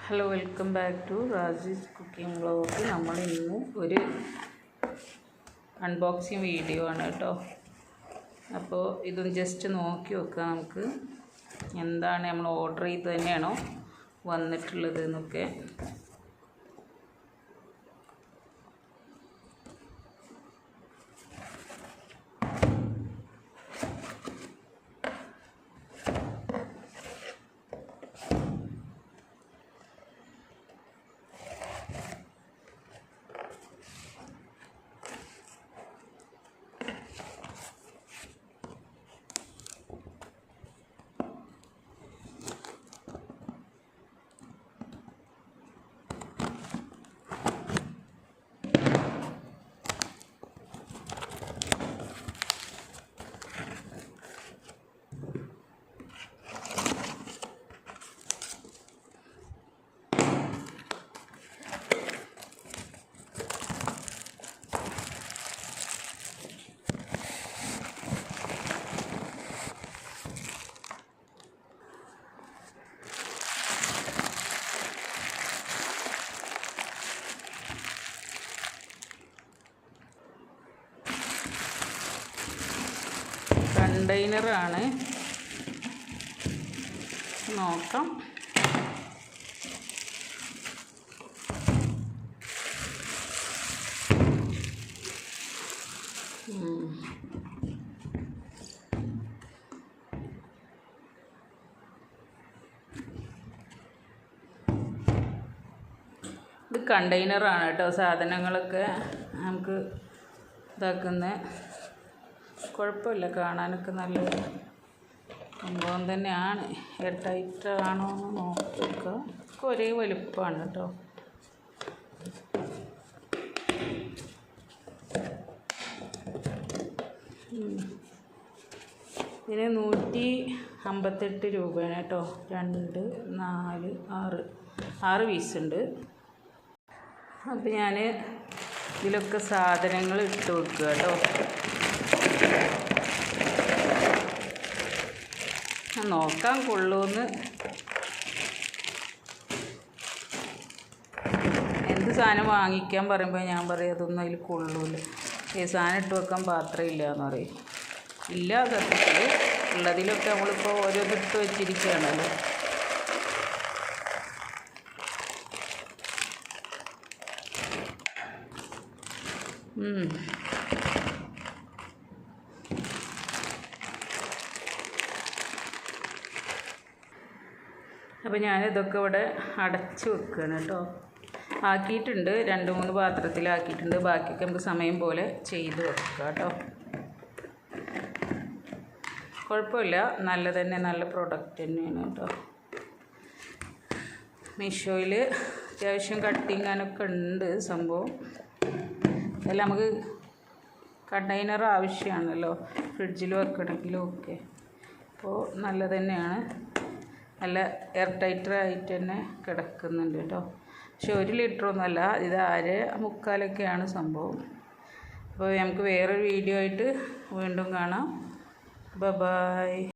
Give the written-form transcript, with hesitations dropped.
Hello, welcome back to Razee's cooking vlog. നമ്മൾ ഇന്ന് ഒരു അൺബോക്സിങ് വീഡിയോ ആണ് കേട്ടോ. അപ്പോൾ ഇതൊന്ന് ജസ്റ്റ് നോക്കി വെക്കാം, നമുക്ക് എന്താണ് നമ്മൾ ഓർഡർ ചെയ്ത് തന്നെയാണോ വന്നിട്ടുള്ളത് എന്നൊക്കെ. കണ്ടെയ്നറാണ്, നോക്കാം. ഇത് കണ്ടെയ്നറാണ് കേട്ടോ. സാധനങ്ങളൊക്കെ നമുക്ക് ഇതാക്കുന്ന കുഴപ്പമില്ല, കാണാനൊക്കെ നല്ല സംഭവം തന്നെയാണ്. എയർ ടൈറ്റ് ആണോ എന്ന് നോക്കി വെക്കുക. ഒക്കെ ഒരേ വലുപ്പമാണ് കേട്ടോ. ഇതിന് 158 രൂപയാണ് കേട്ടോ. 2, 4, 6 പീസുണ്ട്. അപ്പോൾ ഞാൻ ഇതിലൊക്കെ സാധനങ്ങൾ ഇട്ട് വെക്കുക കേട്ടോ. നോക്കാൻ കൊള്ളൂന്ന്. എന്ത് സാധനം വാങ്ങിക്കാൻ പറയുമ്പോൾ ഞാൻ പറയും അതൊന്നും അതിൽ കൊള്ളൂല, സാധനം ഇട്ട് വെക്കാൻ പാത്രമില്ല എന്ന് പറയും. ഇല്ല, സത്യത്തിൽ ഉള്ളതിലൊക്കെ നമ്മളിപ്പോൾ ഓരോന്നിട്ട് വെച്ചിരിക്കുകയാണല്ലോ. അപ്പോൾ ഞാനിതൊക്കെ ഇവിടെ അടച്ച് വെക്കുകയാണ് കേട്ടോ. ആക്കിയിട്ടുണ്ട്, 2-3 പാത്രത്തിലാക്കിയിട്ടുണ്ട്. ബാക്കിയൊക്കെ നമുക്ക് സമയം പോലെ ചെയ്ത് വെക്കുക കേട്ടോ. കുഴപ്പമില്ല, നല്ല പ്രൊഡക്റ്റ് തന്നെയാണ് കേട്ടോ. മീഷോയിൽ അത്യാവശ്യം കട്ടിങ്ങാനൊക്കെ ഉണ്ട് സംഭവം. അതെല്ലാം നമുക്ക് കണ്ടെയ്നർ ആവശ്യമാണല്ലോ, ഫ്രിഡ്ജിൽ വെക്കണമെങ്കിലും ഒക്കെ. അപ്പോൾ നല്ലത് തന്നെയാണ്, നല്ല എയർ ടൈറ്ററായിട്ട് തന്നെ കിടക്കുന്നുണ്ട് കേട്ടോ. പക്ഷെ 1 ലിറ്ററൊന്നുമല്ല, ഇത് 1.25 സംഭവം. അപ്പോൾ നമുക്ക് വേറൊരു വീഡിയോ ആയിട്ട് വീണ്ടും കാണാം. ബൈ.